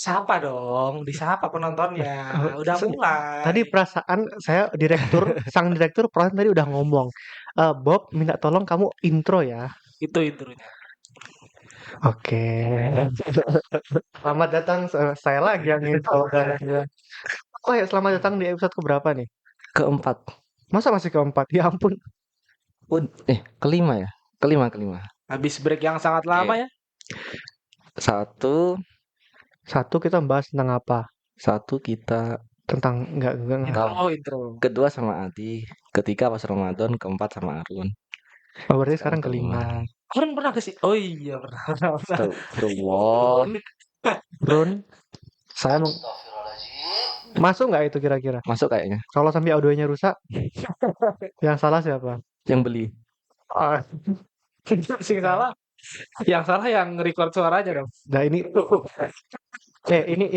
Sapa dong, disapa penontonnya. Oh, Udah mulai. tadi perasaan saya sang direktur perasaan tadi udah ngomong, Bob minta tolong kamu intro ya. Itu intronya. Oke. Selamat datang, saya lagi yang intro. Oh ya, selamat datang di episode keberapa nih? Keempat. Masa masih keempat? Ya ampun. Kelima ya? Kelima. Habis break yang sangat lama ya. Satu Kita bahas tentang apa? kita Tentang enggak. Intro. kedua sama Adi, ketiga pas Ramadan, keempat sama Arun. Oh, berarti sekarang kelima. Orang pernah ke sini. Oh iya, pernah. Astagfirullah. Brun, saya mau masuk nggak itu kira-kira? Masuk kayaknya. Kalau sampai audionya rusak, yang salah siapa? Yang beli. Ah, Sing salah. Yang salah yang record suaranya dong. nah ini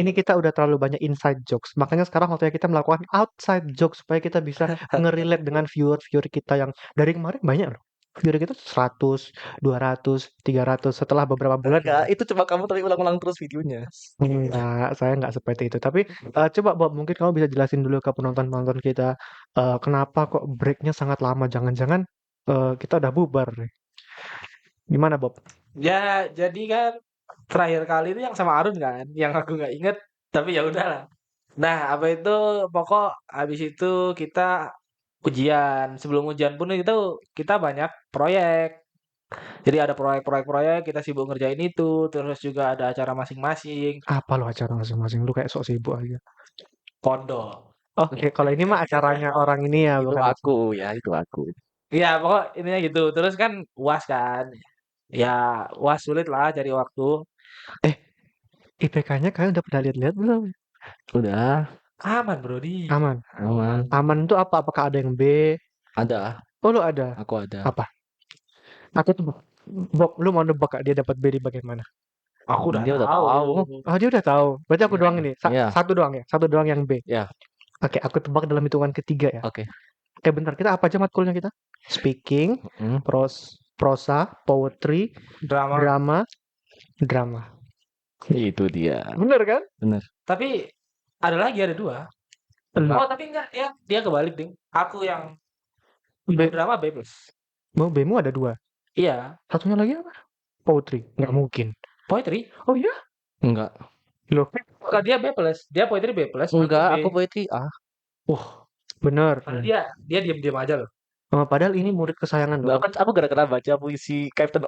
kita udah terlalu banyak inside jokes. Makanya sekarang waktunya kita melakukan outside jokes supaya kita bisa ngerelate dengan viewer-viewer kita yang dari kemarin banyak loh. Viewer kita 100, 200, 300 setelah beberapa bulan. Enggak, itu cuma kamu tapi ulang-ulang terus videonya. Enggak, saya nggak seperti itu. Tapi coba Bob, mungkin kamu bisa jelasin dulu ke penonton-penonton kita kenapa kok breaknya sangat lama. Jangan-jangan kita udah bubar nih. Gimana Bob? Ya, jadi kan terakhir kali itu yang sama Arun kan, yang aku nggak inget, tapi ya udahlah. Nah, apa itu pokok habis itu kita ujian. Sebelum ujian pun kita banyak proyek. Jadi ada proyek-proyek, kita sibuk ngerjain itu, terus juga ada acara masing-masing, Apa lo acara masing-masing? Lu kayak sok sibuk aja. pondok. Oke, kalau ini mah acaranya orang ini ya, Itu bukan itu aku. Iya, pokok intinya gitu. Terus kan UAS kan. Ya, UAS sulit lah cari waktu. IPK-nya kalian udah pernah lihat-lihat belum? Udah, Aman, Bro, di. Aman. aman. Aman itu apa? Apakah ada yang B? Ada, Oh, lu ada. aku ada. Apa? Aku tuh Bob, lu mau nebak gak dia dapat B di bagian mana? Aku udah Dia udah tahu. tahu. Oh, dia udah tahu. Berarti aku Iya. doang ini. Iya. Satu doang ya. Satu doang yang B. Ya, Oke, aku tebak dalam hitungan ketiga ya. oke. Bentar. Kita apa aja matkulnya kita? Speaking, Mm. prosa, poetry, Drama. drama. Itu dia. Bener kan? Tapi ada 2. Enggak. Oh, tapi enggak ya. Dia kebalik, Ding. Aku yang B. drama B+. Mau B-mu ada 2. Iya, Satunya lagi apa? Poetry. Nggak mungkin. poetry. Oh iya? Enggak. Loh. Bukan dia B+. Dia poetry B+. Enggak, B. aku poetry A. Bener. Dia diam-diam aja loh. Padahal ini murid kesayangan loh. Bahkan aku gara-gara baca puisi Captain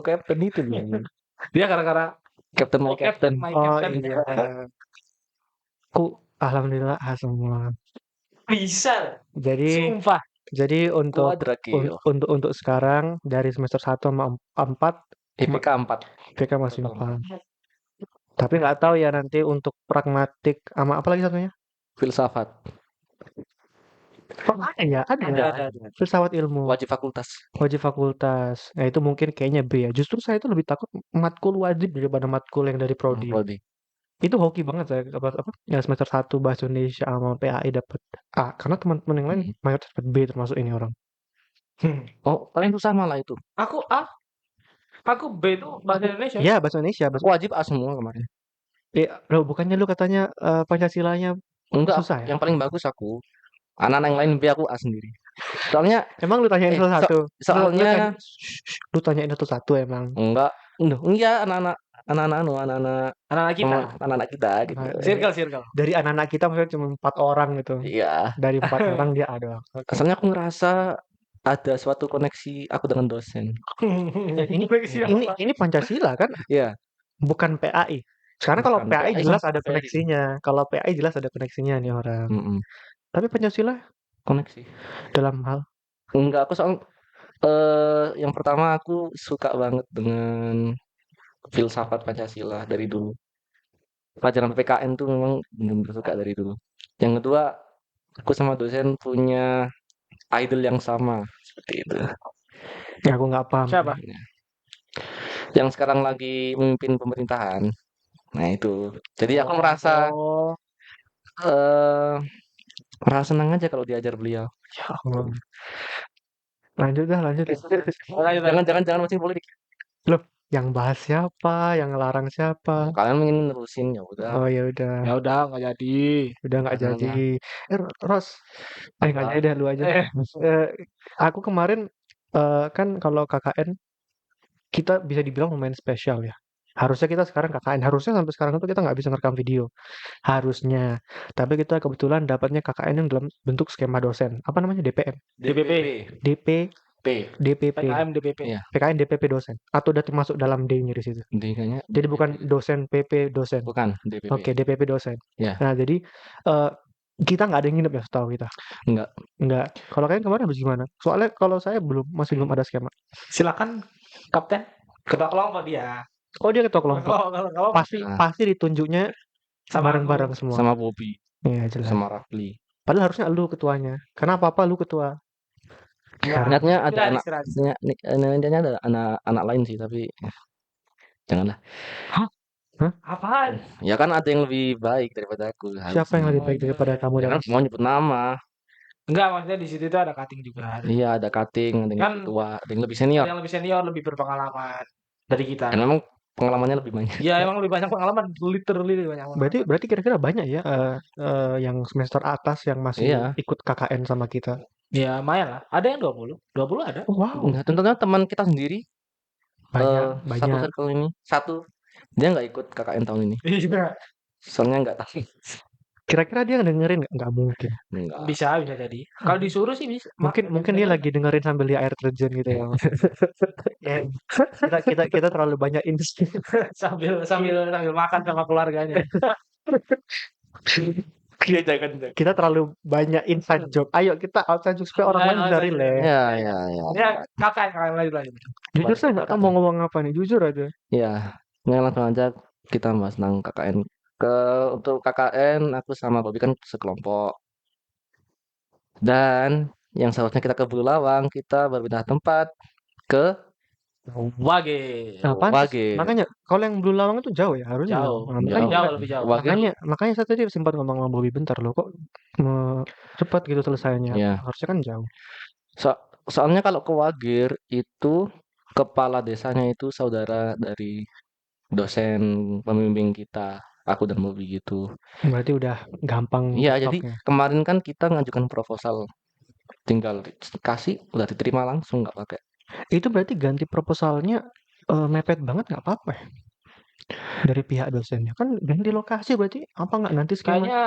Captain itu nih. Dia gara-gara Captain My Captain. My Oh Captain. iya. Alhamdulillah semua. Bisa. Jadi Sumpah. untuk Quadrakil. untuk sekarang dari semester 1 sama 4 IPK 4. IPK masih 4. Tapi nggak tahu ya nanti untuk pragmatik sama apa lagi satunya? Filsafat. Oh, ada. Filsafat ilmu. Wajib fakultas. Nah, itu mungkin kayaknya B ya. Justru saya itu lebih takut matkul wajib daripada matkul yang dari prodi. Itu hoki banget saya apa yang semester 1 bahasa Indonesia sama PAI dapat A karena teman-teman yang lain mayoritas dapat B termasuk ini orang. Oh, paling susah malah itu. Aku A. Aku B itu bahasa Indonesia. Iya, bahasa Indonesia. Aku wajib A semua kemarin. Loh, bukannya lu katanya Pancasilanya Enggak, susah ya? yang paling bagus aku. Anak-anak yang lain B aku A sendiri. Soalnya Emang lu tanyain satu-satu? soalnya Lu tanyain satu-satu emang? enggak. Iya, anak-anak kita gitu. Circle. Dari anak-anak kita maksudnya cuma 4 orang gitu. Iya. Dari 4 orang dia ada. Asalnya aku ngerasa ada suatu koneksi aku dengan dosen. Ini Pancasila kan? Iya. Bukan PAI. Sekarang kalau Bukan PAI PAI. jelas ada koneksinya. Kalau PAI jelas ada koneksinya nih orang. Tapi Pancasila koneksi dalam hal enggak, aku soal yang pertama aku suka banget dengan filsafat Pancasila dari dulu. Pelajaran PKN tuh memang benar-benar suka dari dulu. Yang kedua, aku sama dosen punya idol yang sama seperti itu. Ya aku nggak paham. Siapa? Yang sekarang lagi memimpin pemerintahan. Nah itu. Jadi aku merasa senang aja kalau diajar beliau. Ya Allah. Lanjut. Jangan masih politik. Loh, Yang bahas siapa, yang ngelarang siapa. Kalian ingin nerusin ya udah. Oh ya udah, Ya udah nggak jadi. udah nggak Jangan jadi. Ros, nggak Apa? jadi deh lu aja. Eh, Aku kemarin kan kalau KKN kita bisa dibilang lumayan spesial ya. Harusnya kita sekarang KKN, harusnya sampai sekarang itu kita nggak bisa ngerekam video. Harusnya. Tapi kita kebetulan dapatnya KKN yang dalam bentuk skema dosen. Apa namanya? DPM. DPP. DP, P. DPP. PKM DPP. Iya. PKN DPP dosen. Atau udah termasuk dalam D-nya di situ. D kayaknya. Jadi bukan dosen PP dosen. Bukan DPP. Oke, DPP dosen. Ya. Nah, jadi kita nggak ada yang nginep ya setahu kita. Enggak. Kalau kalian kemarin habis gimana? Soalnya kalau saya masih belum ada skema. Silakan Kapten. Ketua kelompok dia. Oh, dia ketua kelompok. Kalau Pasti ditunjuknya bareng-bareng semua. Sama Bobby. Iya, jelas. Sama Rafli. Padahal harusnya lu ketuanya. Karena apa-apa lu ketua. Niatnya ada istirahat. niatnya ada anak lain sih, tapi janganlah. Apaan? Ya kan ada yang lebih baik daripada aku. Siapa yang lebih baik daripada kamu Ya dan kan mau nyebut nama. Enggak, maksudnya di situ tuh ada cutting juga. Iya, ada cutting, ada yang Kan lebih tua, ada yang lebih senior. Ada yang lebih senior, lebih berpengalaman dari kita. Dan memang pengalamannya lebih banyak. Ya emang lebih banyak pengalaman, literally lebih banyak pengalaman. berarti kira-kira banyak ya yang semester atas yang masih Iya. ikut KKN sama kita. Ya lumayan lah. Ada yang 20. 20 ada. Oh, wow. Nah, tentunya teman kita sendiri Banyak. satu circle ini, dia nggak ikut KKN tahun ini. Iya. Soalnya nggak tahu. Kira-kira dia dengerin nggak? Nggak mungkin. Nggak. Bisa jadi. Kalau disuruh sih bisa. Mungkin dia lagi dengerin sambil dia air terjun gitu ya. Ya, kita terlalu banyak insting. sambil makan sama keluarganya. Iya, jangan. Kita terlalu banyak inside joke. Ayo kita outside joke supaya orang lain bisa relate. Ya. Ya, kakak lanjut. Jujur saya nggak tahu mau ngomong apa nih. Jujur aja. Ya, langsung aja kita bahas tentang KKN. Untuk KKN aku sama Bobby kan sekelompok. Dan yang seharusnya kita ke Bulawang, kita berpindah tempat ke Wage. Makanya kalau yang Blue Lawang itu jauh ya, harusnya Jauh. Makanya, Lebih jauh. Makanya saya tadi sempat ngomong sama Bobby bentar loh, kok cepat gitu selesainya. Ya. Harusnya kan jauh. Soalnya kalau ke Wagir itu kepala desanya itu saudara dari dosen pembimbing kita, aku dan Bobby gitu. Berarti udah gampang. Iya, jadi kemarin kan kita ngajukan proposal, tinggal kasih udah diterima langsung, nggak pakai. Itu berarti ganti proposalnya mepet banget nggak apa-apa ya? Dari pihak dosennya kan ganti lokasi berarti apa nggak nanti skema? Kayaknya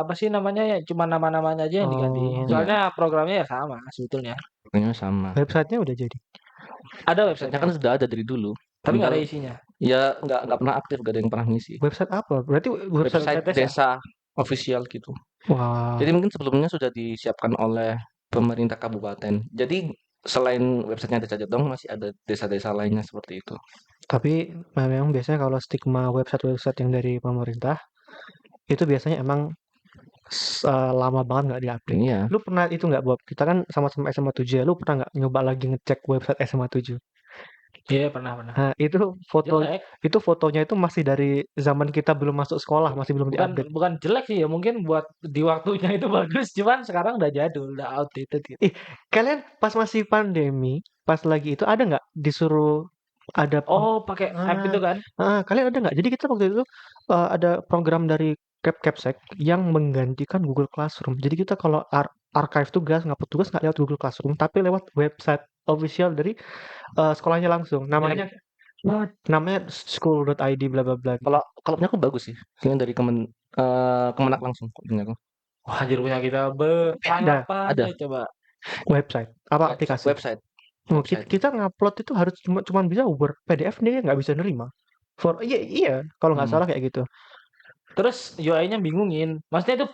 apa sih namanya ya, cuma nama-namanya aja yang diganti. Soalnya programnya ya sama sebetulnya. Programnya sama. Websitenya udah jadi. Ada websitenya kan sudah ada dari dulu. Tapi nggak ada isinya. Ya nggak pernah aktif, nggak ada yang pernah ngisi. Website apa? Berarti website desa official gitu. Wah. Jadi mungkin sebelumnya sudah disiapkan oleh pemerintah kabupaten. Jadi selain websitenya Desa Jatong masih ada desa-desa lainnya seperti itu. Tapi memang biasanya kalau stigma website yang dari pemerintah itu biasanya emang lama banget nggak diupdate. Iya. Lu pernah itu nggak, Bob? Kita kan sama-sama SMA 7 ya. Lu pernah nggak nyoba lagi ngecek website SMA 7? Iya, pernah. Nah, itu fotonya itu masih dari zaman kita belum masuk sekolah, masih belum diupdate. Bukan jelek sih ya, mungkin buat di waktunya itu bagus, cuman sekarang udah jadul, udah outdated gitu. Kalian pas masih pandemi, pas lagi itu ada nggak disuruh ada pakai app itu kan? Kalian ada nggak? Jadi kita waktu itu ada program dari Capsec yang menggantikan Google Classroom. Jadi kita kalau archive tugas, ngupload tugas nggak lewat Google Classroom, tapi lewat website official dari sekolahnya langsung. Namanya school.id bla bla bla. Kalau punya aku bagus sih. Ini dari Kemenak langsung punya aku. Wah, anjir punya kita ada. Coba. Website apa aplikasi? Website. Kita ngupload itu harus cuma bisa Word, PDF dia nggak bisa nerima. Iya, kalau nggak salah kayak gitu. Terus UI-nya bingungin. Maksudnya itu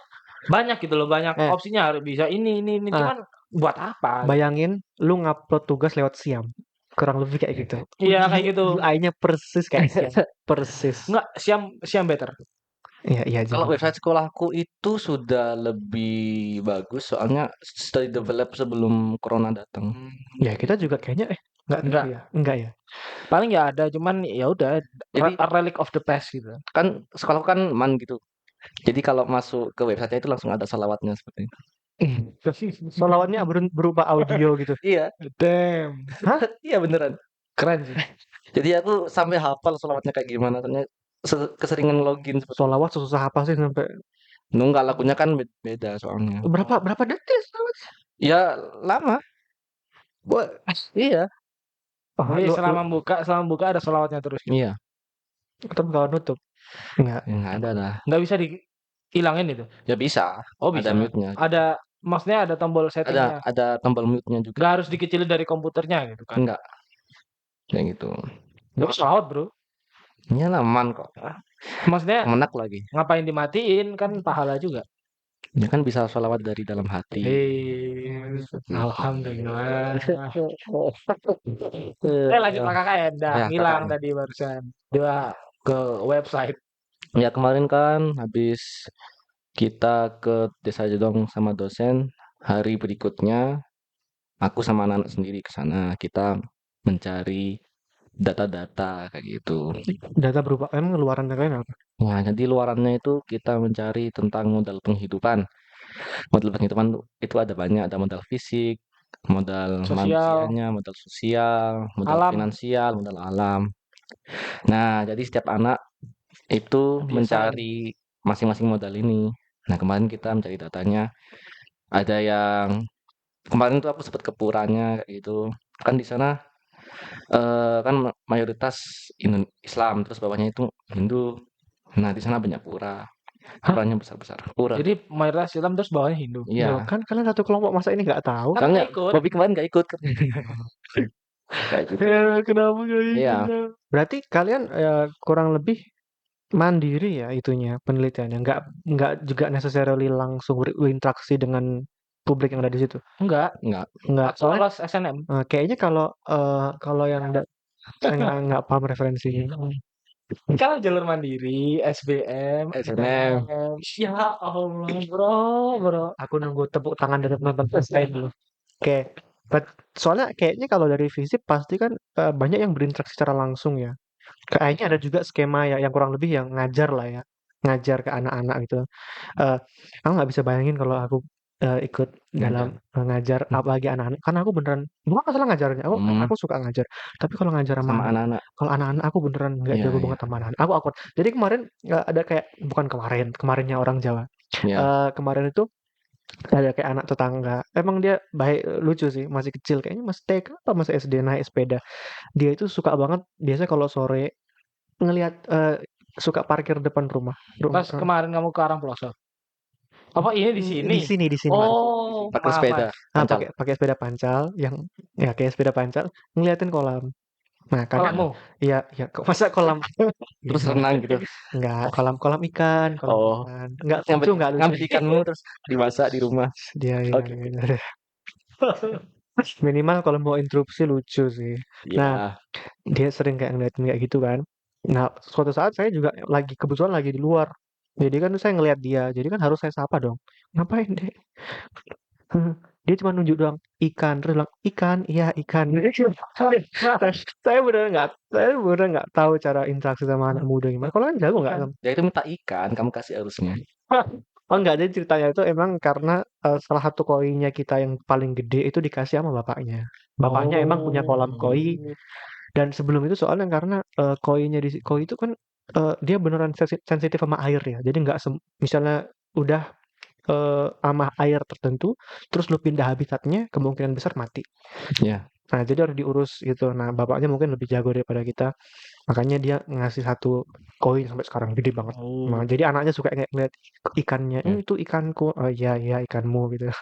banyak gitu loh, banyak opsinya, harus bisa ini. Cuman buat apa? Bayangin lu ngupload tugas lewat Siam. Kurang lebih kayak gitu. Iya, kayak gitu. UI-nya persis kayak Siam. Persis. Enggak, Siam better. Iya. Kalau website sekolahku itu sudah lebih bagus, soalnya sudah develop sebelum corona datang. Ya kita juga kayaknya enggak ya. Paling ya ada, cuman ya udah relic of the past gitu. Kan sekolahku kan man gitu. Jadi kalau masuk ke website itu langsung ada salawatnya seperti itu. Salawatnya berupa audio gitu. Iya. Damn. Hah? Iya beneran. Keren sih. Jadi aku sampai hafal sholawatnya kayak gimana. Ternyata keseringan login seperti Sholawat susah apa sih sampai nunggak lagunya kan beda soalnya. berapa detik sholawat? Ya lama. Wah, Iya. Jadi selama buka ada sholawatnya terus gitu. Iya. tapi kalau nutup enggak. Ya, nggak ada lah. Nggak bisa dihilangin itu. Ya bisa. Oh Ada bisa. mute-nya. Maksudnya ada tombol settingnya. Ada tombol mute-nya juga. Nggak harus dikecilin dari komputernya gitu kan. Enggak. Kayak gitu. Nggak sholawat bro. Iya lah, aman kok. Maksudnya Menak lagi. ngapain dimatiin kan pahala juga. Ya kan bisa sholawat dari dalam hati. Alhamdulillah. Lanjut Ya. KKN. Dah Ya, ngilang KKN. tadi barusan. Dia ke website. Ya kemarin kan habis kita ke Desa Jedong sama dosen, hari berikutnya aku sama anak-anak sendiri ke sana. Kita mencari data-data kayak gitu. Data berupa emang luaran kalian apa? Nah, jadi luarannya itu kita mencari tentang modal penghidupan. Modal penghidupan itu ada banyak, ada modal fisik, modal Sosial. manusianya, modal sosial, modal Alam. finansial, modal alam. Nah, jadi setiap anak itu Kebiasaan. mencari masing-masing modal ini. Nah, kemarin kita mencari datanya. Ada yang kemarin tuh aku sempat ke puranya kayak gitu. Kan di sana kan mayoritas Islam, terus bawahnya itu Hindu. Nah, di sana banyak pura. Puranya besar-besar. Pura. Jadi mayoritas Islam terus bawahnya Hindu. Iya. Loh, kan kalian satu kelompok masa ini nggak tahu? Kan Soalnya nggak ikut. Bobby kemarin nggak ikut. Kayak gitu. Kenapa nggak ikut? Iya. Berarti kalian kurang lebih mandiri ya itunya penelitiannya, nggak juga necessarily langsung berinteraksi dengan publik yang ada di situ. Enggak. Soalnya Lolos SNM. kayaknya kalau yang nggak paham referensinya. Kalau jalur mandiri, SBM, SNM. Ya Allah, bro. Aku nunggu tepuk tangan dari penonton selesai dulu. Oke, soalnya kayaknya kalau dari FISIP pasti kan banyak yang berinteraksi secara langsung ya. Kayaknya ada juga skema ya yang kurang lebih yang ngajar lah ya, ngajar ke anak-anak gitu. Aku nggak bisa bayangin kalau aku ikut dalam ngajar apalagi anak-anak. Karena aku beneran bukan masalah ngajarnya, aku suka ngajar. Tapi kalau ngajar sama anak-anak, kalau anak-anak aku beneran nggak jago banget sama anak-anak. Aku awkward. Jadi kemarin ada kayak bukan kemarinnya orang Jawa. Kemarin itu ada kayak anak tetangga. Emang dia baik, lucu sih, masih kecil kayaknya masih TK atau masih SD naik sepeda. Dia itu suka banget biasanya kalau sore ngelihat suka parkir depan rumah. Pas kemarin kamu ke Arang-Ploso. Apa ini di sini? Di sini. Oh, pakai sepeda. Pakai sepeda pancal yang ya kayak sepeda pancal ngeliatin kolam. Nah, kan kolammu. Iya, masa kolam Terus renang gitu. Enggak, kolam ikan, ikan. Enggak lucu. Ngambil ikanmu terus dimasak di rumah. Dia minimal kalau mau interupsi lucu sih. Nah, dia sering kayak ngeliatin kayak gitu kan. Nah, suatu saat saya juga kebetulan lagi di luar. Jadi kan saya ngeliat dia, jadi kan harus saya sapa dong. Ngapain deh? Dia cuma nunjuk doang ikan, terus bilang ikan, iya ikan. Saya benar nggak tahu cara interaksi sama anak muda gimana. Kalau kan jago nggak? Ya itu minta ikan, kamu kasih harusnya. Oh enggak, jadi ceritanya itu emang karena salah satu koinya kita yang paling gede itu dikasih sama bapaknya. Bapaknya emang punya kolam koi. Dan sebelum itu soalnya karena koi itu kan dia beneran sensitif sama air ya. Jadi nggak misalnya udah sama air tertentu, terus lu pindah habitatnya, kemungkinan besar mati. Iya. Nah, jadi harus diurus gitu. Nah, bapaknya mungkin lebih jago daripada kita. Makanya dia ngasih satu koin sampai sekarang gede banget. Nah, jadi anaknya suka ngeliat ikannya. Itu ikanku. Oh iya ikanmu gitu.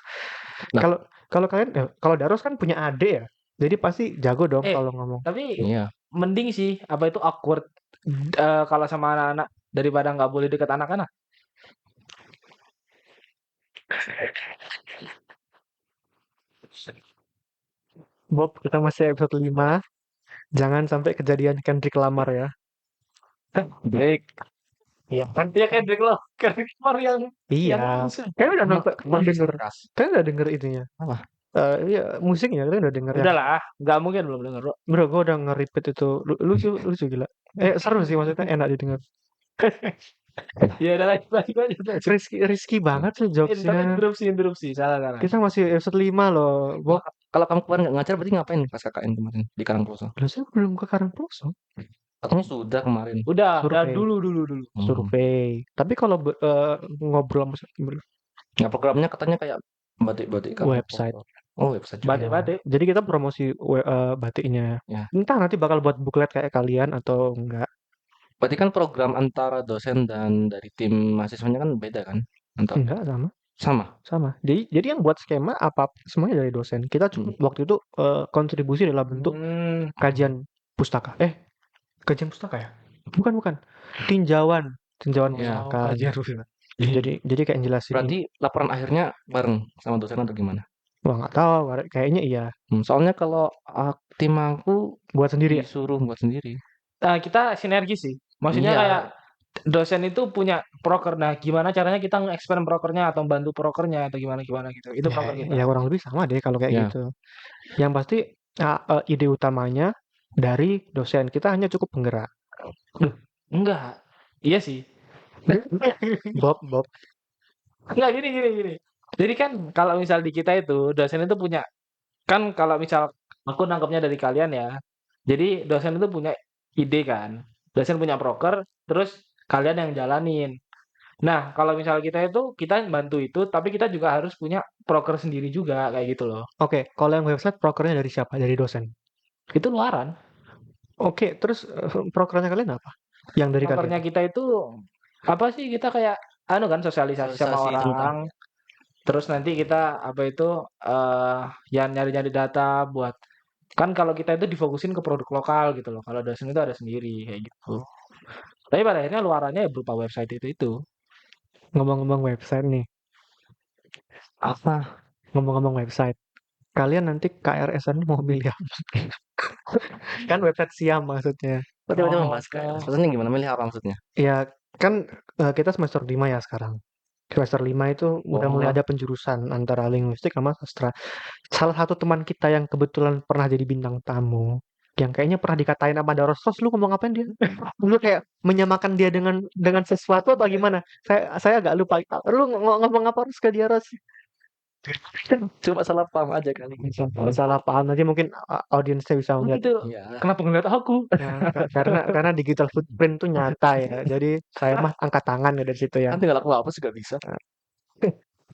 Kalau kalian kalau Daros kan punya adik ya. Jadi pasti jago dong kalau ngomong. Tapi mending sih apa itu awkward kalau sama anak-anak daripada nggak boleh deket anak-anak. Bob, kita masih episode 5. Jangan sampai kejadian Kendrick lamar ya. Drake. Iya, kan dia Kendrick loh. Kendrick Lamar yang kayaknya udah denger itunya. Apa? Iya, musiknya kalian udah denger ya. Udahlah, nggak mungkin belum denger, Bro. Bro, gue udah nge-repeat itu. Lucu gila. Seru sih maksudnya, enak didengar. Ya udah lagi. Risky banget sih jokesnya. Interupsi. Salah. Kita masih episode 5 loh, Bob. Kalau kamu kemarin nggak ngajar berarti ngapain pas KKN kemarin di Karangploso? Lah saya belum ke Karangploso. Katanya sudah kemarin. Udah Survei. dulu. Survei. Tapi kalau ngobrol sama Nah, programnya katanya kayak batik-batik website. Oh, website juga. Batik-batik. Jadi kita promosi batiknya. Ya. Entah nanti bakal buat buklet kayak kalian atau enggak. Berarti kan program antara dosen dan dari tim mahasiswanya kan beda kan? Enggak sama. Jadi yang buat skema apa semuanya dari dosen. Kita cuma waktu itu kontribusi dalam bentuk kajian pustaka. Kajian pustaka ya? Bukan. Tinjauan Ya, pustaka. Jadi kayak jelasin. Berarti laporan akhirnya bareng sama dosen atau gimana? Wah nggak tahu, kayaknya iya. Soalnya kalau tim aku buat sendiri. Disuruh buat sendiri. Nah, kita sinergi sih. Maksudnya Iya. kayak dosen itu punya proker. Nah, gimana caranya kita nge-expand prokernya atau bantu prokernya atau gimana gitu. Itu proker kita. Ya kurang lebih sama deh kalau kayak Ya. gitu. Yang pasti ide utamanya dari dosen. Kita hanya cukup penggerak. Enggak. Iya sih. Bob. Enggak gini. Jadi kan kalau misal di kita itu dosen itu punya, kan kalau misal aku nangkepnya dari kalian ya. Jadi dosen itu punya ide kan. Dosen punya proker, terus kalian yang jalanin. Nah, kalau misal kita itu kita bantu itu, tapi kita juga harus punya proker sendiri juga kayak gitu loh. Oke, kalau yang website prokernya dari siapa? Dari dosen. Itu luaran. Oke, terus prokernya kalian apa? Yang dari Prokernya kalian? kita itu apa sih, kita kayak kan sosialisasi sama orang. Terus nanti kita yang nyari-nyari data buat, kan kalau kita itu difokusin ke produk lokal gitu loh. Kalau dosen itu ada sendiri kayak gitu. Tapi pada akhirnya luarannya ya berupa website itu. Ngomong-ngomong website nih. Apa? Ngomong-ngomong website. Kalian nanti KRS-an mau pilih apa? Kan website Siam maksudnya. Tiba-tiba membahas KRS. Maksudnya gimana? Milih apa maksudnya? Ya, kan kita semester 5 ya sekarang. Semester 5 itu udah mulai ada penjurusan antara linguistik sama sastra. Salah satu teman kita yang kebetulan pernah jadi bintang tamu, yang kayaknya pernah dikatain sama Darosos, lu ngomong apain dia? Lu kayak menyamakan dia dengan sesuatu atau gimana? Saya agak lupa. Lu ngomong apa harus ke dia, Ros? Cuma salah paham aja kali. Salah paham aja mungkin audiensnya bisa melihat. Itu Iya. kenapa ngeliat aku? Ya, karena digital footprint tuh nyata ya. Jadi saya mah angkat tangan ya dari situ ya. Kan tinggal aku hapus juga bisa.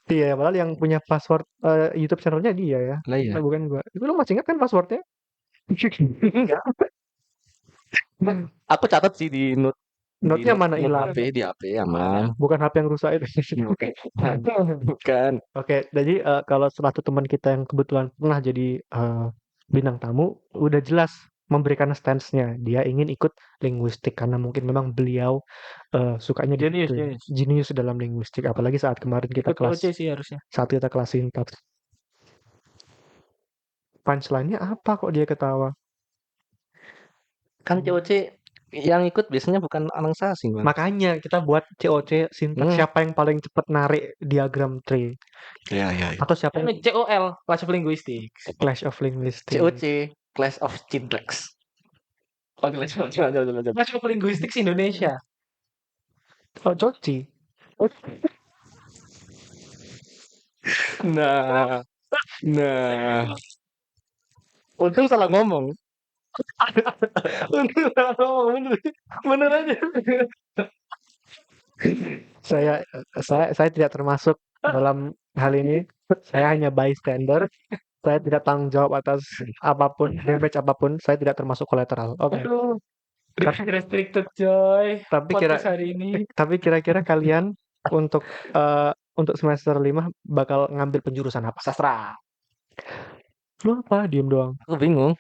Iya, padahal yang punya password YouTube channelnya dia ya. Lah iya. Bukan gua. Itu lu masih ingat kan passwordnya? Enggak. Aku catat sih di note. Note-nya mana hilang? Di HP aman. Bukan HP yang rusak itu. Bukan. Oke, jadi kalau salah satu teman kita yang kebetulan pernah jadi bintang tamu, udah jelas memberikan stance-nya. Dia ingin ikut linguistik karena mungkin memang beliau sukanya jenius dalam linguistik. Apalagi saat kemarin kita kelas sih harusnya. saat kita kelas singkat. Punchline-nya apa kok dia ketawa? Kan COC yang ikut biasanya bukan aneksasi, Bang. Makanya kita buat COC sintaks siapa yang paling cepat narik diagram tree. Iya. Atau siapa yang COL, Clash of Linguistics. Clash of Linguistics. COC, Clash of Chindrex. Clash of Linguistics Indonesia. Oh, Coci. Nah. Untung salah ngomong. Bener aja. Saya tidak termasuk dalam hal ini. Saya hanya bystander. Saya tidak tanggung jawab atas apapun, damage apapun. Saya tidak termasuk kolateral. Oke. Aduh. Restricted Joy. Tapi kira-kira kalian untuk semester 5 bakal ngambil penjurusan apa? Sastra. Lu apa? Diem doang. Aku bingung.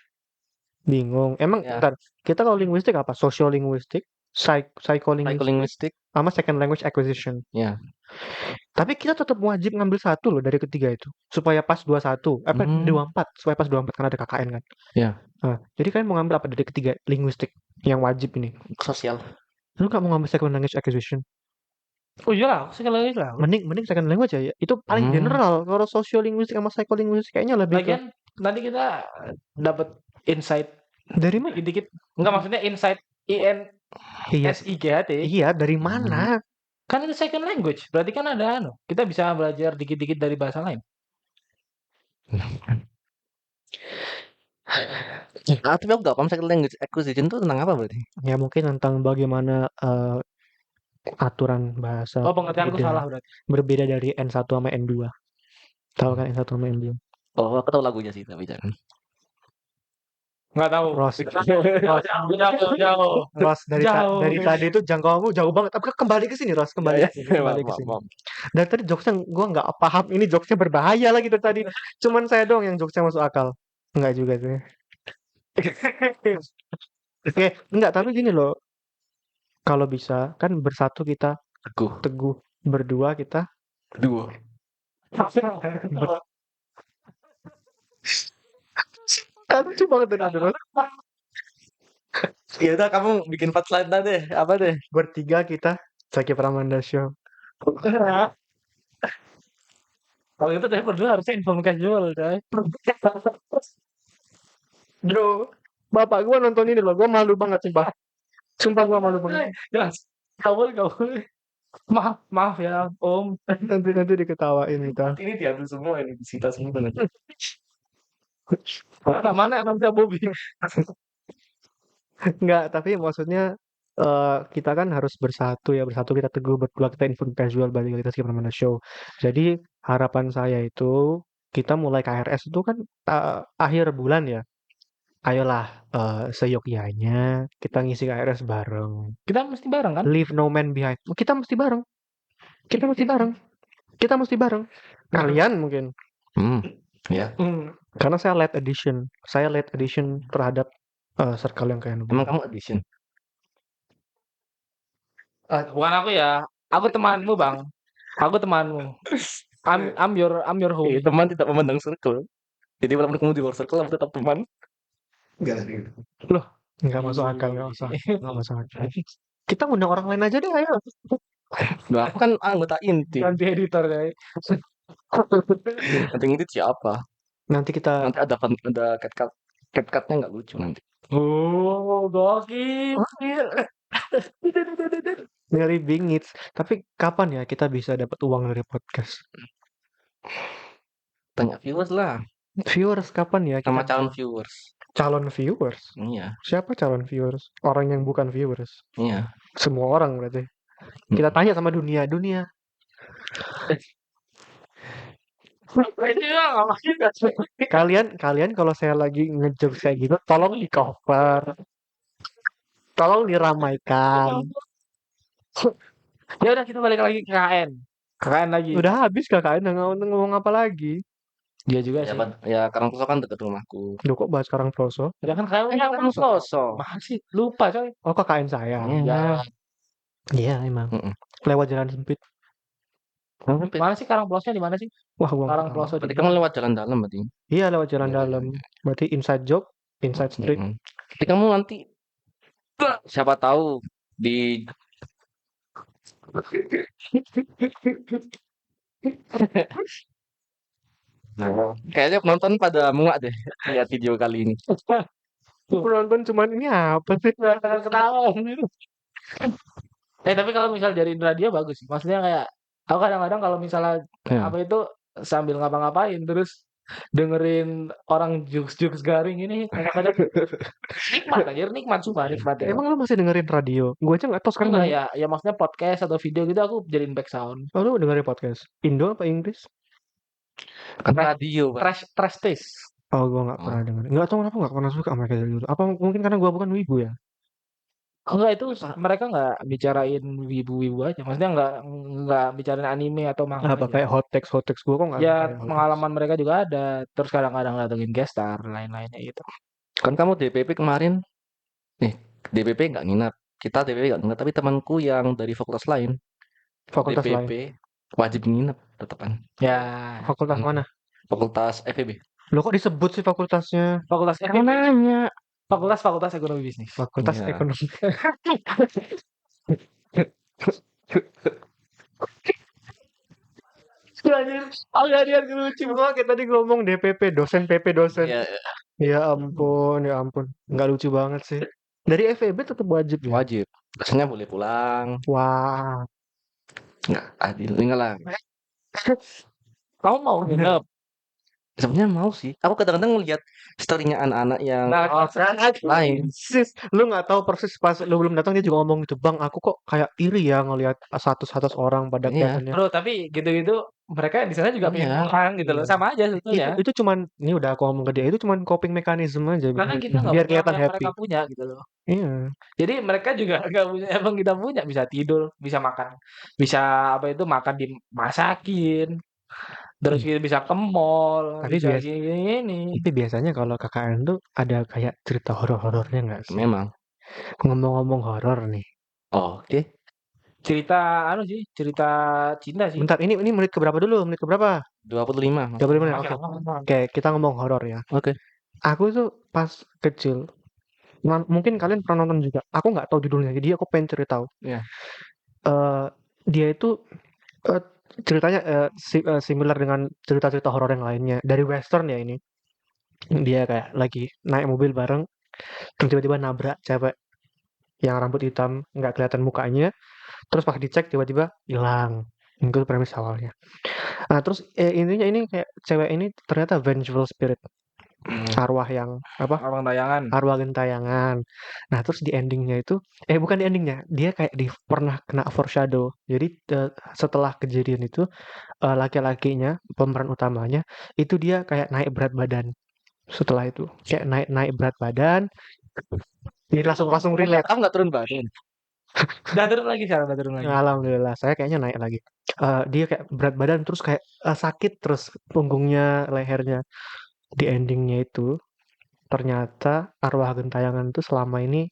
Emang bentar, kita kalau linguistik apa? Sociolinguistik, Psycholinguistik, sama second language acquisition. Ya. Tapi kita tetap wajib ngambil satu loh dari ketiga itu, supaya pas 21, 24, supaya pas 24 kan ada KKN kan. Ya. Nah, jadi kalian mau ngambil apa dari ketiga linguistik yang wajib ini? Sosial. Lu nggak mau ngambil second language acquisition? Oh iyalah, second language lah. Mending second language ya. Itu paling general. Kalau sociolinguistik sama psycholinguistik kayaknya lebih Lagian nanti kita dapat insight dari mana? dikit-dikit. Enggak, maksudnya insight INSIGHT. Iya, dari mana? Kan itu second language. Berarti kan ada kita bisa belajar dikit-dikit dari bahasa lain. Tapi aku nggak paham second language acquisition itu tentang apa berarti? Ya mungkin tentang bagaimana aturan bahasa Oh, pengertianku salah berarti. berbeda dari N1 sama N2. Tahu kan N1 sama N2? Oh, aku tahu lagunya sih tapi jangan. Nggak tahu. Ros, Jauh. Ros Jauh. dari tadi itu jangkauanmu jauh banget. Tapi kembali ke sini, Ros, kembali Ya, ke sini, ya, kembali ke maaf, sini. maaf. Dari tadi jokesnya gue nggak paham. Ini jokesnya berbahaya lagi dari tadi. Cuman saya doang yang jokesnya masuk akal. Enggak juga sih. Oke, enggak. Tapi gini loh. Kalau bisa kan bersatu kita Teguh. teguh, berdua kita Duo. lucu banget tadi, Ros. Ya udah kamu bikin punchline deh. Apa deh? Bertiga kita Zaki Pramanda Show. Kalau itu saya berdua harusnya inform casual, coy. Bro, bapak gua nonton ini loh. Gua malu banget sumpah. Sumpah gua malu banget. Jelas. Gak boleh. Maaf ya, Om. Nanti diketawain itu. Ini diambil semua ini disita semua nanti. Mana yang bisa Bobby? Enggak, tapi maksudnya kita kan harus bersatu ya, bersatu kita teguh, berdua kita inform casual, balik lagi kita Zaki Pramanda Show. Jadi harapan saya itu kita mulai KRS itu kan akhir bulan ya. Ayolah seyogyanya kita ngisi KRS bareng. Kita mesti bareng kan? Leave no man behind. Kita mesti bareng. Kita mesti bareng. Kita mesti bareng. Kalian mungkin. Ya. Karena saya late edition. Saya late edition terhadap circle yang kayak Emang kamu edition? Bukan aku ya. Aku temanmu, Bang. Aku temanmu. I'm your homie. Teman tidak memandang circle. Jadi walaupun kamu di luar circle, kamu tetap teman. Nggak masuk akal, nggak usah. Nggak masuk akal. Kita undang orang lain aja deh, ayo. Nah, aku kan anggota inti. Ganti editor, coy. Nanti itu siapa? Nanti kita Nanti ada cat-catnya nggak lucu nanti. Oh, gokil. ngeri bingits. Tapi kapan ya kita bisa dapat uang dari podcast? Tanya viewers lah. Viewers kapan ya Sama kita? calon viewers. Calon viewers? Iya. Siapa calon viewers? Orang yang bukan viewers. Iya. Semua orang berarti. Kita tanya sama dunia. Dunia. Kalian kalau saya lagi ngejokes kayak gitu, tolong di cover. Tolong diramaikan. Ya udah kita balik lagi ke KKN. KKN lagi. Udah habis KKN, ngomong apa lagi? Dia juga Ya, sih. ya Karang Proso kan dekat rumahku. Duh, kok bahas sekarang Proso? Ya kan KKN Karang Proso. Masih lupa, coy. Oh, KKN saya. Iya. Iya, emang. Lewat jalan sempit. Mana sih Karang Plosnya di mana sih? Wah, gua Karang Ploso Berarti kamu lewat jalan dalam berarti. Iya, lewat jalan Iya, dalam. Berarti inside joke, inside street. Berarti kamu nanti siapa tahu di kayaknya penonton pada muak deh lihat video kali ini. Penonton cuman ini apa sih? Ketawa. Tapi kalau misal dari radio bagus sih. Maksudnya kayak aku kadang-kadang kalau misalnya apa itu sambil ngapa-ngapain terus dengerin orang jokes garing ini kadang-kadang nikmat aja, nikmat sumpah, nikmat ya. Emang lu masih dengerin radio? Gue aja nggak tahu sekarang. Enggak ya maksudnya podcast atau video gitu aku jadiin back sound. Oh, lu dengerin podcast? Indo apa Inggris? Kan radio, Pak. Trash taste. Oh, gue nggak pernah denger. Nggak tahu kenapa nggak pernah suka mereka dari dulu. Apa mungkin karena gue bukan wibu ya? Enggak, itu mereka nggak bicarain wibu-wibu aja. Maksudnya nggak bicarain anime atau manga. Apa kayak hot text gue kok nggak? Ya pengalaman mereka juga ada. Terus kadang-kadang datengin guest star lain-lainnya gitu. Kan kamu DPP kemarin, DPP nggak nginap. Kita DPP nggak nginap, tapi temanku yang dari fakultas lain, Fakultas DPP lain. wajib nginap tetepan. Ya. Fakultas mana? Fakultas FEB. Lo kok disebut sih fakultasnya? Fakultas Nanya. Fakultas Ekonomi Bisnis. Fakultas Iya. Ekonomi. Dia lucu banget tadi ngomong DPP, dosen PP dosen. Iya, Ya ampun, ya ampun. Nggak lucu banget sih. Dari FEB tetap wajib ya? wajib. Biasanya boleh pulang. Wah. Nggak adil. Enggak lah. Kamu mau nginep? Sebenarnya mau sih. Aku kadang-kadang ngelihat story-nya anak-anak yang Nah, lain. Sis, lu nggak tahu persis pas lu belum datang dia juga ngomong gitu, Bang, aku kok kayak iri ya ngelihat status-status orang pada Iya, kelihatannya. bro, tapi gitu-gitu mereka di sana juga pengen iya. orang gitu loh, Iya. sama aja sebetulnya. Itu cuman ini udah aku ngomong ke dia, itu cuman coping mechanism aja Karena kita nggak biar punya apa kelihatan yang mereka happy. punya gitu loh. Iya. Jadi mereka juga nggak punya emang kita punya, bisa tidur, bisa makan, bisa apa itu makan dimasakin, terus kita bisa ke mall, Tapi bisa bias gini. tapi biasanya kalau KKN tuh ada kayak cerita horor-horornya nggak sih? Memang. Ngomong-ngomong horor nih. Oke. Cerita anu sih, cerita cinta sih. Bentar, ini menit ke berapa dulu? Menit ke berapa? 25 Mas. 30 menit. Masih Oke. lama. Oke, kita ngomong horor ya. Oke. Aku tuh pas kecil, mungkin kalian pernah nonton juga. Aku nggak tahu judulnya, jadi aku pengen cari tahu. Iya. Eh, dia itu eh, ceritanya similar dengan cerita-cerita horor yang lainnya. Dari western ya ini. Dia kayak lagi naik mobil bareng, terus tiba-tiba nabrak cewek yang rambut hitam, nggak kelihatan mukanya. Terus pas dicek tiba-tiba hilang. Itu premis awalnya. Nah, terus intinya ini kayak cewek ini ternyata vengeful spirit, arwah yang apa? Abang tayangan. Arwah gentayangan. Nah, terus di endingnya itu, bukan di endingnya, dia kayak pernah kena foreshadow. Jadi setelah kejadian itu, laki-lakinya, pemeran utamanya, itu dia kayak naik berat badan. Setelah itu, kayak naik naik berat badan, jadi langsung langsung relate. Aku nggak turun badan. Udah turun lagi sekarang, udah turun lagi. Alhamdulillah, saya kayaknya naik lagi. Dia kayak berat badan terus kayak sakit terus punggungnya, lehernya. Di endingnya itu ternyata arwah gentayangan itu selama ini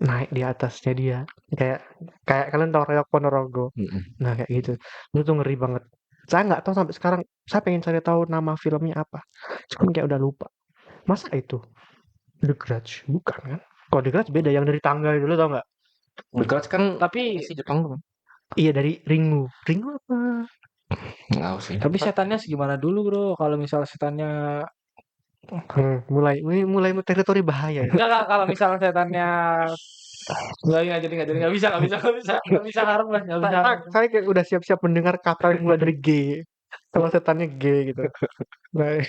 naik di atasnya dia. Kayak kayak kalian tahu Reok Ponorogo. Mm-mm. Nah, kayak gitu. Itu tuh ngeri banget. Saya nggak tahu sampai sekarang. Saya pengen cari tahu nama filmnya apa. Cuman kayak udah lupa. Masa itu The Grudge? Bukan kan? Kalau The Grudge beda yang dari tangga dulu tau nggak? The Grudge kan Tapi si Jepang tuh. Iya dari Ringu. Ringu apa? Nggak tahu sih. tapi setannya segimana dulu, Bro? Kalau misal setannya Mulai teritori bahaya ya. enggak kalau misal setannya enggak jadi nggak bisa harap lah, nggak bisa. Saya kayak udah siap-siap mendengar kata yang mulai dari G. Kalau setannya G gitu. Nah,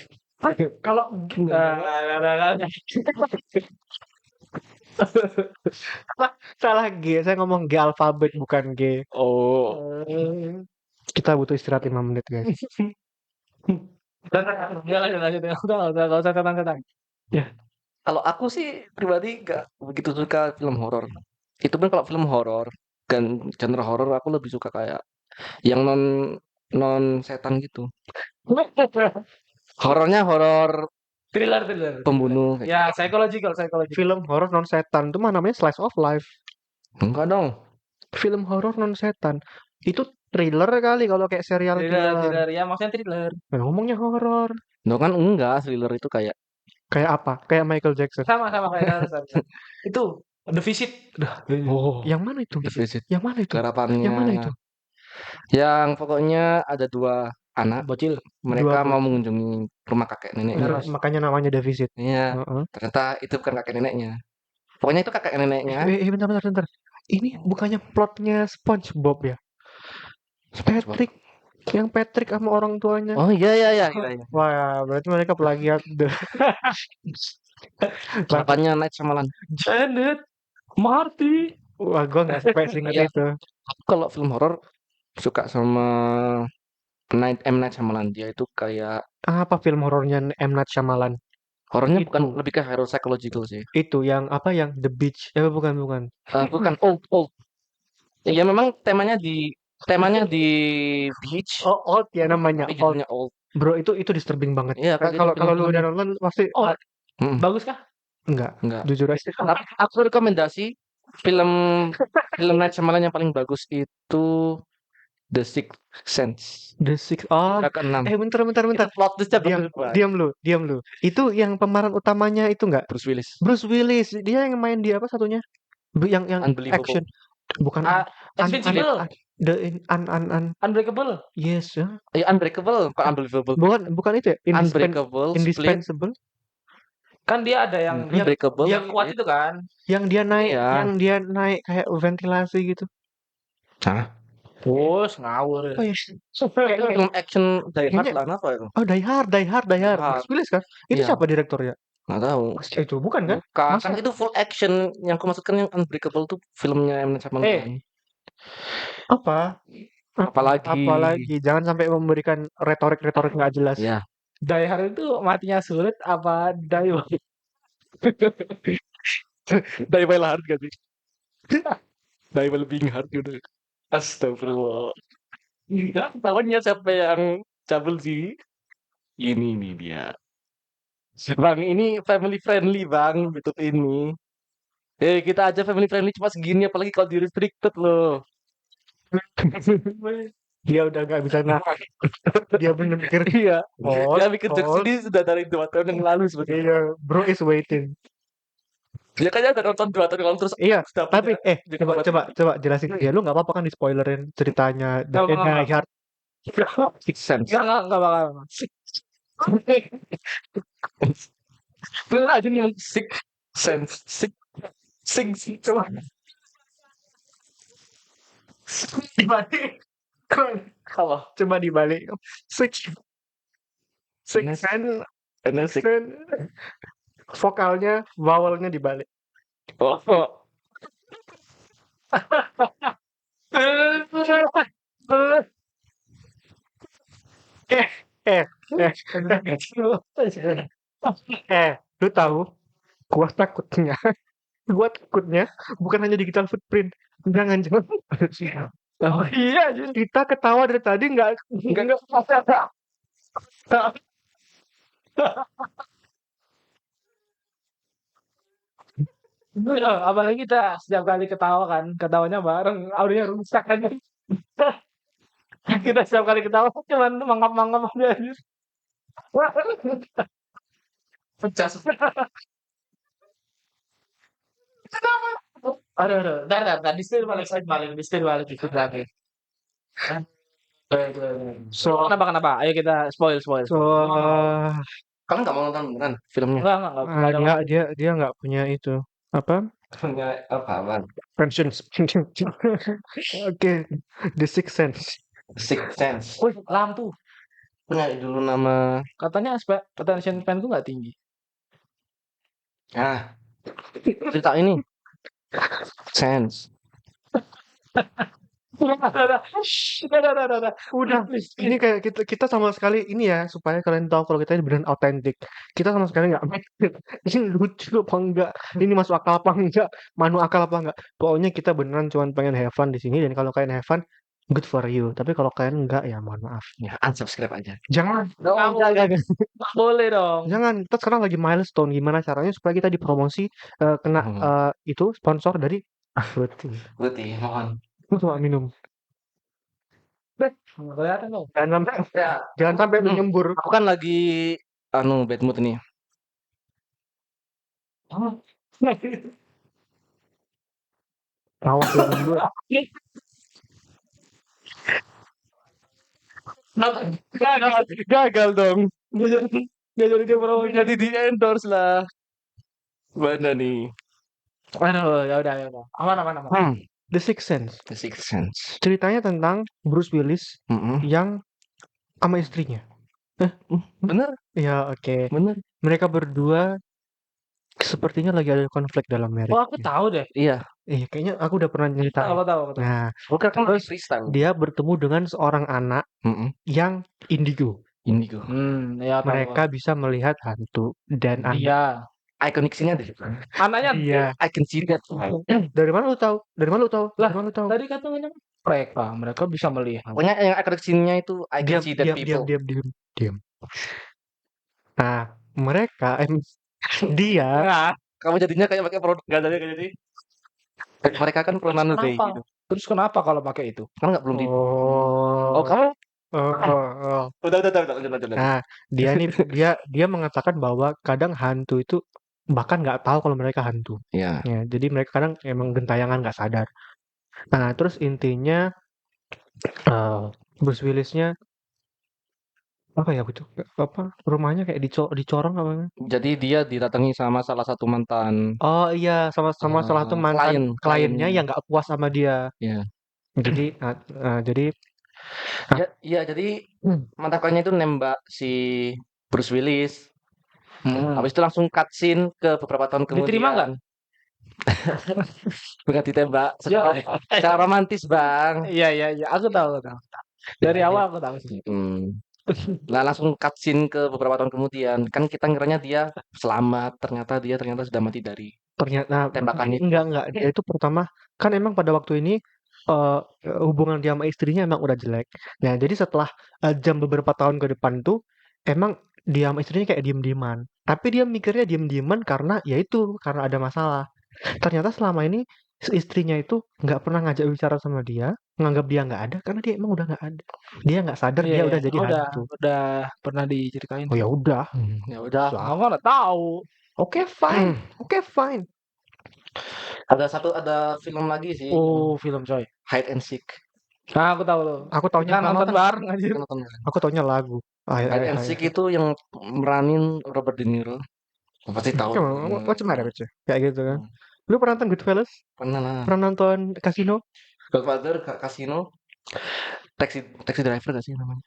Kalau salah G. Saya ngomong G alfabet bukan G. Oh. Kita butuh istirahat 5 menit, guys. Udah lanjut, nggak usah setan-setan. Kalau aku sih pribadi nggak begitu suka film horor. Itu pun kalau film horor dan genre horor aku lebih suka kayak yang non non setan gitu. Horornya horor Thriller. pembunuh. Ya, psychological. Film horor non setan itu mah namanya slice of life. Enggak dong. Film horor non setan. Itu thriller kali kalau kayak serial killer. Thriller, ya maksudnya thriller. Nah, ngomongnya horor. No kan enggak, thriller itu kayak Kayak apa? Kayak Michael Jackson. Sama kayak Tarzan. Itu The Visit. oh, Yang mana itu? The Visit. Yang mana itu? Garapannya Yang mana itu? yang pokoknya ada dua anak, Bocil. mereka Dua mau mengunjungi rumah kakek neneknya. Makanya namanya defisit. Iya, Heeh. ternyata itu bukan kakek neneknya. Pokoknya itu kakek neneknya. Bentar. Ini bukannya plotnya SpongeBob ya? SpongeBob. Yang Patrick sama orang tuanya. Oh iya. Wah, berarti mereka plagiat. Garapannya Night Shyamalan. Janet. Marty. Wah, gua nggak sampai seingat Iya. itu. Aku kalau film horor suka sama M Night Shyamalan. Dia itu kayak Apa film horornya M. Night Shyamalan? horornya Itu. bukan lebih ke hero psychological sih. Itu yang apa yang The Beach? Bukan. Bukan old. Ya memang temanya di beach. Oh, Old ya namanya. Tapi Old. judulnya old. Bro, itu disturbing banget. Iya, kan Kalau lu udah nonton pasti Bagus kah? enggak. Jujur aja. Tapi aku rekomendasi film Night Shyamalan yang paling bagus itu The Sixth Sense. The Six. Oh, Ke-6. bentar. Itu plot twist-nya bagus banget. Diam lu. Itu yang pemeran utamanya itu enggak? Bruce Willis. Bruce Willis. Dia yang main di apa satunya? Yang Unbelievable. action. Bukan Invincible. Unbreakable. Yes, ya. Unbreakable, bukan Unbelievable. Bukan itu ya? Unbreakable, Split. Indispensable. Kan dia ada yang Unbreakable. yang kuat itu kan. Yang dia naik, Iya. yang dia naik kayak ventilasi gitu. Hah? Bos, ngawur. Oh iya. Kayaknya film action Die Hard Kayaknya lah, apa itu? oh Die Hard. Die Hard. Bruce Willis kan? Itu Iya, siapa direktornya? nggak tahu. Itu bukan kan? Bukan, Masa? kan itu full action. Yang aku maksudkan yang Unbreakable tuh filmnya M. Night Shyamalan. Apa? Apalagi. Apalagi jangan sampai memberikan retorik nggak jelas. Ya, Die Hard itu matinya sulit apa die? Die While Hard gak sih? Die While Being Hard gitu. Astagfirullah. Enggak, tahunya siapa yang cabul sih? Ini nih dia. Bang, ini family friendly bang, YouTube ini. Kita aja family friendly cuma segini, apalagi kalau di restricted loh. Dia udah nggak bisa nahan. Dia bener mikir Iya. hold, Dia bikin jokes hold. ini sudah dari 2 tahun yang lalu sebenarnya. Iya, bro is waiting. Dia kayaknya udah nonton 2 tahun yang lalu terus Iya, sudah tapi punya coba jelasin ya. Lu nggak apa-apa kan di spoilerin ceritanya Die Hard. Six Sense. Enggak bakal. Bener aja nih Six Sense. Six coba. Dibalik. Apa? Coba dibalik. Six Sense. Sense. Vokalnya, vowelnya dibalik. Oh. Lu tahu? Gua takutnya bukan hanya digital footprint. Jangan. Oh iya, kita ketawa dari tadi nggak. Apalagi kita setiap kali ketawa kan, ketawanya bareng, audionya rusak kan. Kita setiap kali ketawa cuman mangap-mangap aja. Pecah. Aduh, bentar, di setir balik. So, Kenapa? Ayo kita spoil. Kamu nggak mau nonton beneran filmnya? Enggak. dia nggak punya itu apa? Punya apa? Pension. Oke, The Sixth Sense. Six Sense. Wih, lampu. Punya dulu nama. Katanya attention span-ku nggak tinggi. Ah, cerita ini. Sense. Udah, ini kayak kita sama sekali ini ya supaya kalian tahu kalau kita ini beneran autentik. Kita sama sekali nggak mikir ini lucu apa enggak, ini masuk akal apa enggak, manu akal apa enggak. Pokoknya kita beneran cuma pengen have fun di sini dan kalau kalian have fun, good for you. Tapi kalau kalian enggak ya mohon maaf. Ya, unsubscribe aja. Jangan. Jangan. Boleh dong. Jangan. Kita sekarang lagi milestone. Gimana caranya supaya kita dipromosi kena itu sponsor dari Putih, mohon. Lu cuma minum. Kelihatan dong. Jangan sampai lu nyembur. Aku kan lagi bad mood nih. Awas lu nyembur. Gagal dong. Gak jadi dia promo, jadi di endorse lah. Mana nih? Aduh, ya udah. Aman. The Sixth Sense. The Sixth Sense. Ceritanya tentang Bruce Willis yang sama istrinya. Bener? Ya oke. Bener. Mereka berdua sepertinya lagi ada konflik dalam marriage. Oh, aku tahu deh. Iya. Kayaknya aku udah pernah cerita. Aku tahu. Nah, Bukan kan terus freestyle. dia bertemu dengan seorang anak yang indigo. Ya, Mereka bisa melihat hantu dan iya. Iconic scene-nya deh. Anaknya Iya. I can see that. Dari mana lu tahu? Lah, tadi katanya mereka bisa melihat. Pokoknya yang iconic scene-nya itu I can see that people. Diam. Nah, mereka dia Kamu jadinya kayak pakai produk nggak jadi kayak jadi. Mereka kan pronoun day gitu. Terus kenapa kalau pakai itu? Kan nggak belum di. Oh, Kamu? Udah. Nah, dia mengatakan bahwa kadang hantu itu bahkan nggak tahu kalau mereka hantu. Iya. Ya, jadi mereka kadang emang gentayangan nggak sadar. Nah, terus intinya Bruce Willis-nya apa ya itu? Apa rumahnya kayak dicorong apa? Jadi dia didatangi sama salah satu mantan. Oh iya, sama salah satu mantan kliennya yang nggak puas sama dia. Iya. Jadi Iya, jadi mata kuliahnya itu nembak si Bruce Willis. Habis itu langsung cutscene ke beberapa tahun Diterima nggak? kemudian. Bukan ditembak, Ya. secara romantis, Bang. Iya. Aku tahu. Dari awal aku tahu sih. Nah, langsung cutscene ke beberapa tahun kemudian. Kan kita ngiranya dia selamat, ternyata sudah mati dari ternyata tembakan itu. enggak. Dia itu pertama kan emang pada waktu ini hubungan dia sama istrinya emang udah jelek. Nah, jadi setelah jam beberapa tahun ke depan tuh emang dia sama istrinya kayak diem-dieman. Tapi dia mikirnya diem-dieman karena ya itu karena ada masalah. Ternyata selama ini istrinya itu nggak pernah ngajak bicara sama dia, nganggap dia nggak ada karena dia emang udah nggak ada. Dia nggak sadar dia udah jadi hantu. Udah pernah diceritain. Oh ya udah. Ya udah. Sah. Aku nggak tahu. Oke fine. Oke fine. Ada film lagi sih. Oh, film coy. Hide and Seek. Nah, aku tahu loh. Aku taunya Kita nonton bareng anjir. Kita nonton bareng. Aku taunya lagu. Hide and Seek itu yang meranin Robert De Niro. Pasti tahu. What's the matter with you? Kayak gitu kan. Lu pernah nonton Goodfellas? Pernah lah. Pernah nonton Casino? Godfather, Casino, Taxi Driver gak sih namanya?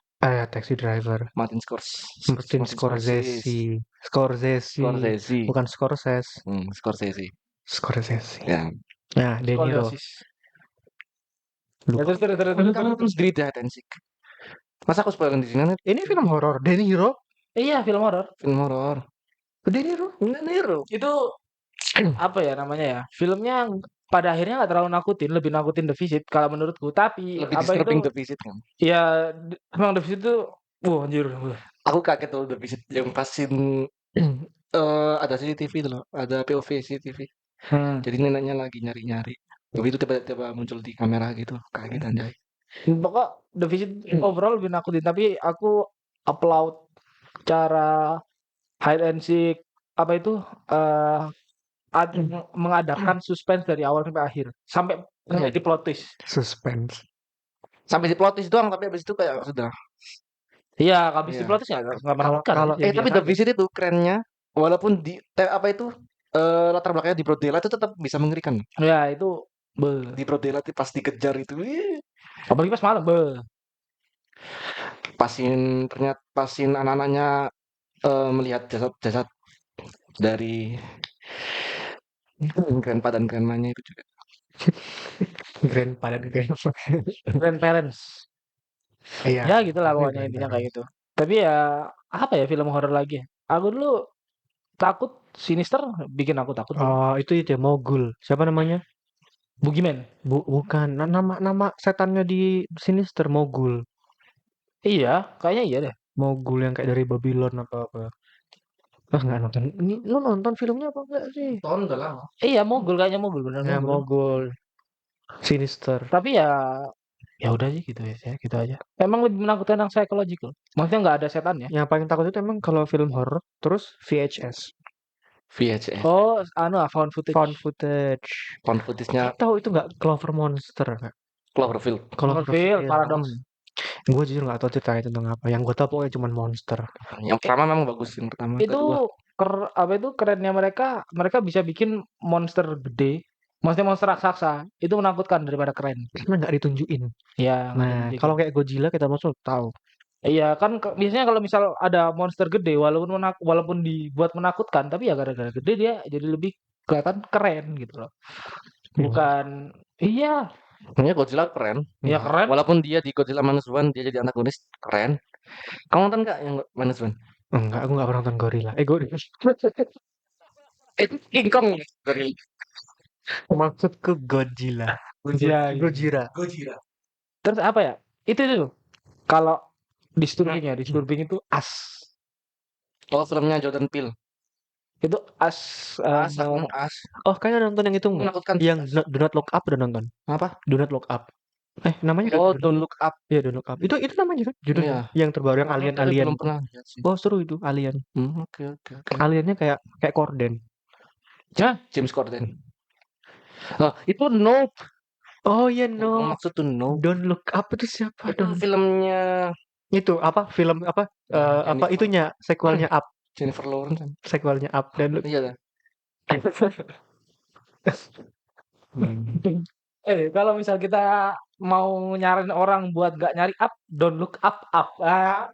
Taxi Driver. Martin Scorsese. Bukan Scorsese. Scorsese. Ya. Nah, De Niro. Ya, Terus di Hide and Seek. Masa aku spoilerin di sini? Ini film horor. De Niro? Iya, film horor. Film horor. De Niro. Itu apa ya namanya ya? Filmnya pada akhirnya nggak terlalu nakutin, lebih nakutin The Visit kalau menurutku. Tapi Lebih apa disturbing itu? The Visit kan? Ya, emang The Visit itu, anjir. Aku kaget tuh The Visit yang pasin ada CCTV itu loh, ada POV CCTV. Jadi neneknya lagi nyari-nyari. Begitu tiba-tiba muncul di kamera gitu, kaget anjay. Pokok The Visit overall lebih nakutin. Tapi aku applaud cara hide and seek apa itu mengadakan suspense dari awal sampai akhir sampai di plot twist. Suspense. Sampai di plot twist doang, tapi habis itu kayak sudah. Iya, habis di plot twist nggak menakutkan. Tapi The Visit itu kerennya, walaupun di apa itu latar belakangnya di Brodela itu tetap bisa mengerikan. Ya itu Di Brodela itu pas dikejar itu, apalagi pas malam, pasin anak-anaknya melihat jasad dari grandpa dan grandmanya itu juga. Grandpa dan grandparents. Iya. Ya gitulah pokoknya intinya kayak gitu. Tapi ya apa ya film horor lagi? Aku dulu takut Sinister bikin aku takut. Oh, itu ya Mogul. Siapa namanya? Boogeyman. Bukan. Nama setannya di Sinister Mogul. Iya, kayaknya iya deh. Mogul yang kayak dari Babylon apa-apa. Nggak nonton. Ini lu nonton filmnya apa enggak sih? Tahun udah lama. Iya, Mogul kayaknya Mogul benar. Ya, Mogul. Sinister. Tapi ya udah sih gitu ya, gitu aja. Emang lebih menakutkan yang psychological. Maksudnya nggak ada setannya. Yang paling takut itu emang kalau film horror terus VHS. Oh, found footage. Found footage-nya. Tahu itu nggak Clover Monster nggak? Cloverfield. Paradox. Gue jujur nggak tahu ceritanya tentang apa. Yang gue tahu pokoknya cuma monster. Yang pertama memang bagus, yang pertama. Itu apa itu kerennya mereka bisa bikin monster gede. Maksudnya monster raksasa itu menakutkan daripada keren. Karena nggak ditunjukin. Ya. Nah, kalau kayak Godzilla kita masuk tahu. Iya kan biasanya kalau misal ada monster gede walaupun dibuat menakutkan tapi ya gara-gara gede dia jadi lebih kelihatan keren gitu loh. Bukan iya. Sebenarnya Godzilla keren. Iya keren. Walaupun dia di Godzilla Minus One dia jadi antagonis keren. Kamu nonton nggak yang Minus One? Enggak, aku nggak pernah nonton Gorilla. Gorilla. Itu King Kong. Gorilla. Maksudku Godzilla. Gojira. Terus apa ya? Itu kalau disturbing itu as. Oh, filmnya Jordan Peele. Itu as. Oh, kayaknya nonton yang itu menakutkan. Yang Do Not Look Up udah nonton. Apa? Do Not Look Up. Namanya Don't Look Up. Iya, Don't Look Up. Itu namanya kan judulnya. Yang terbaru yang alien. Belum pernah. Oh, seru itu Alien. Oke. Aliennya kayak Corden. Ya, James Corden. Itu Nope. Oh iya, Nope. Maksud tuh Nope. Don't Look Up itu siapa? Itu filmnya itu apa? Film apa? Apa itunya? Sequelnya Up. Jennifer Lawrence. Sequelnya Up dan iya dah. Kalau misal kita mau nyaranin orang buat nggak nyari up, don't look up up. Ah.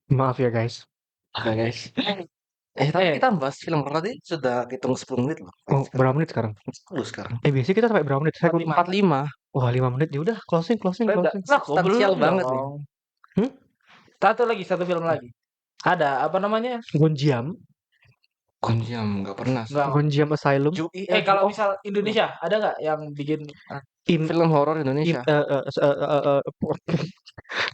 Maaf ya guys. Oke guys. Tapi kita bahas film horor tadi sudah hitung 10 menit loh. Oh, berapa menit sekarang? 10 sekarang. Biasanya kita sampai berapa menit? Saya 45. Wah, 5 menit. Ya udah, closing. Substansial banget nih. Satu film lagi. Ada apa namanya? Gonjiam Nggak pernah. Gonjiam Asylum. Kalau misal Indonesia ada nggak yang bikin film horor Indonesia?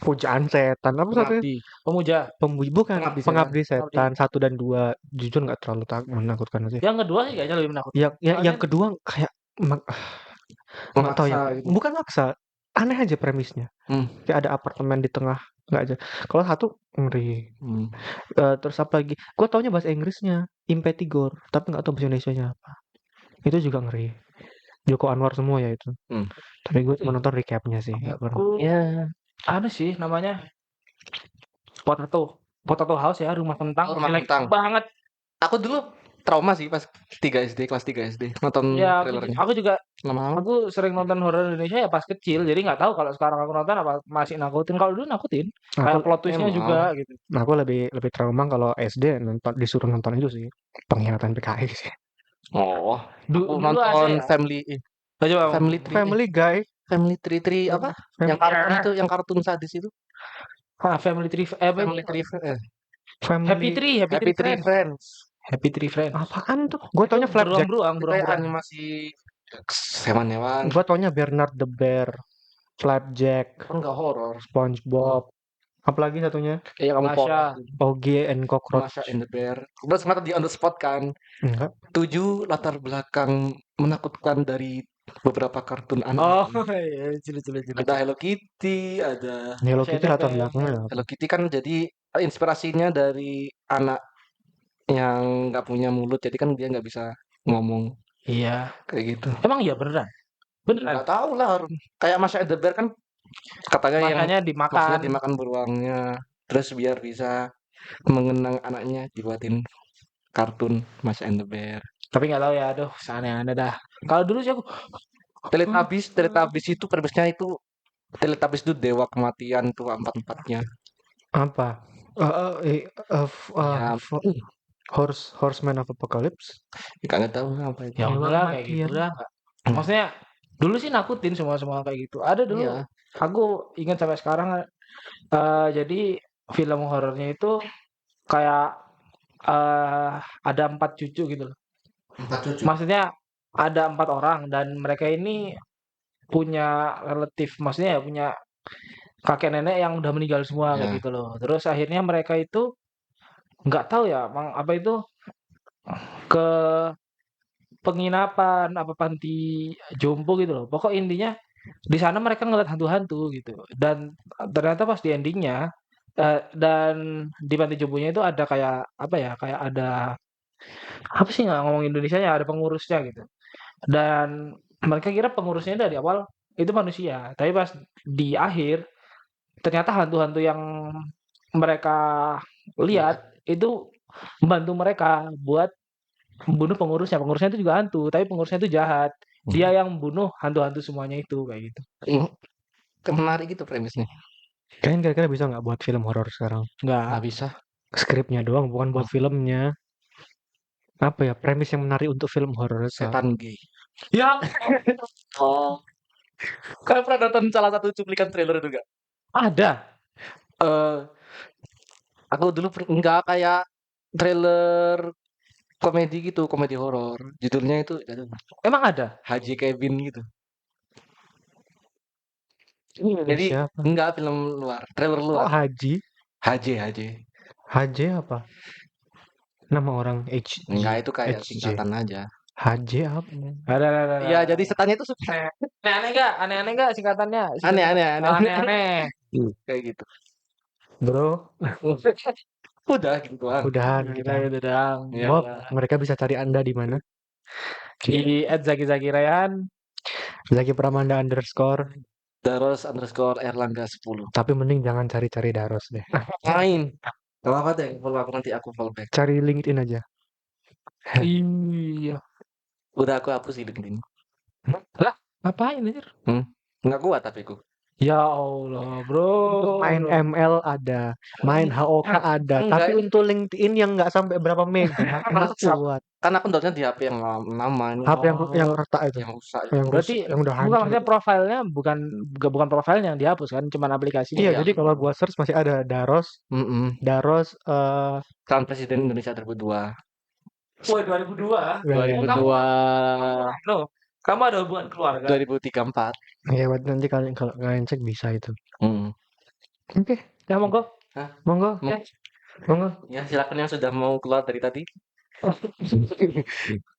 Pujaan setan apa satunya? Pemuja. Bukan Pengabdi Setan 1 dan 2. Jujur nggak terlalu menakutkan sih. Yang kedua sih kayaknya lebih menakutkan. Yang kedua kayak nggak tahu ya. Gitu. Bukan maksa, aneh aja premisnya. Kayak ada apartemen di tengah, nggak aja. Kalau satu ngeri. Terus apa lagi? Gue taunya bahasa Inggrisnya Impetigore, tapi nggak tahu bahasa Indonesianya apa. Itu juga ngeri. Joko Anwar semua ya itu. Tapi gue cuma nonton recapnya sih. Ya, ada sih namanya Potato House ya, rumah kentang. Rumah kentang banget. Aku dulu trauma sih pas 3 SD, kelas 3 SD nonton trailernya. Aku juga lama-lama. Aku sering nonton horor Indonesia ya pas kecil, jadi nggak tahu kalau sekarang aku nonton apa masih nakutin. Kalau dulu nakutin, kayak plot twistnya juga gitu. Nah, aku lebih trauma kalau SD disuruh nonton itu sih, Pengkhianatan PKI sih. Oh, dulu nonton Family Guy, Family Tree apa? Yang kartun itu, yang kartun sadis itu. Family Tree, Happy Tree Friends. Apaan tuh? Gue taunya Flapjack. Kayak animasi hewan-hewan. Gue taunya Bernard the Bear, Flapjack. Enggak horor. SpongeBob. Apalagi satunya? Kayak kamu Ogie and Cockroach. Masha and the Bear. Terus kenapa di on the spot kan? Enggak. 7 latar belakang menakutkan dari beberapa kartun anak. Oh iya, lucu. Ada Hello Kitty, ada Hello Kitty latar belakangnya. Hello Kitty kan jadi inspirasinya dari anak yang nggak punya mulut, jadi kan dia nggak bisa ngomong. Iya, kayak gitu. Emang iya beneran? Nggak tahu lah. Kayak Masha and the Bear kan katanya yang dimakan beruangnya, terus biar bisa mengenang anaknya dibuatin kartun Masha and the Bear. Tapi nggak tahu ya, aduh, aneh-aneh dah. Kalau dulu sih aku Teletubbies itu premisnya itu Teletubbies itu dewa kematian tuh empat-empatnya. Apa? Horseman of Apocalypse? Nggak tahu apa itu. Ya udah kayak gitu lah. Maksudnya dulu sih nakutin semua kayak gitu. Ada dulu. Iya. Aku ingat sampai sekarang. Jadi film horornya itu kayak ada 4 cucu gitu loh. 4 cucu. Maksudnya ada 4 orang dan mereka ini punya relatif, maksudnya ya punya kakek nenek yang udah meninggal semua kayak gitu loh. Terus akhirnya mereka itu nggak tahu ya, apa itu ke penginapan apa panti jompo gitu loh. Pokok intinya di sana mereka ngeliat hantu-hantu gitu. Dan ternyata pas di endingnya dan di panti jomponya itu ada kayak apa ya? Kayak ada apa sih nggak ngomong Indonesia ya, ada pengurusnya gitu. Dan mereka kira pengurusnya dari awal itu manusia, tapi pas di akhir ternyata hantu-hantu yang mereka lihat itu membantu mereka buat membunuh pengurusnya. Pengurusnya itu juga hantu, tapi pengurusnya itu jahat. Dia yang membunuh hantu-hantu semuanya itu kayak gitu. Menarik gitu premisnya. Kalian kira-kira bisa nggak buat film horor sekarang? Nggak bisa. Skripnya doang, bukan buat filmnya. Apa ya premis yang menarik untuk film horor? Setan gay. Ya. Kalian pernah nonton salah satu cuplikan trailer itu gak? Ada. Aku dulu enggak kayak trailer komedi gitu, komedi horor. Judulnya itu emang ada? Haji Kevin gitu. Jadi enggak film luar, trailer luar. Oh, Haji? HJ apa? Nama orang H. Enggak, itu kayak singkatan aja. HJ apa? Ada. Iya, jadi setannya itu suka. Aneh-aneh enggak singkatannya? Aneh. Kayak gitu. Bro. Udah gitu doang. Udah gitu doang. Bob, mereka bisa cari Anda di mana? Di @zaki_rayhan. Zaki Pramanda _ Daros _ Erlangga 10. Tapi mending jangan cari-cari Daros deh. Main. Gak apa-apa deh, follow aku nanti aku follow back. Cari LinkedIn aja. Iya. Udah aku hapus di LinkedIn. Lah, ngapain anjir? Nggak kuat tapi ku. Ya Allah, bro. Main ML ada, main HOK ada, Enggak. tapi untuk LinkedIn yang nggak sampai berapa mega, nggak kuat. Kan aku downloadnya di HP yang lama ini. HP yang retak itu, Yang rusak. yang Berarti rusak, yang udah bukan hancur. maksudnya profilnya bukan profilnya yang dihapus kan, cuman aplikasinya. Iya, Iya. jadi kalau gua search masih ada Daros, Calon Presiden Indonesia 2002. Woi, 2002. ya, ya. 2002. No, kamu ada hubungan keluarga. 2034. Iya, nanti kalian kalau kalian cek bisa itu. Oke, Ya monggo. Hah? monggo, Ya. monggo. Ya silakan yang sudah mau keluar dari tadi.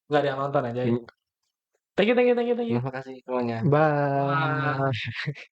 Nggak ada yang nonton aja. Thank you. Terima kasih semuanya. Bye.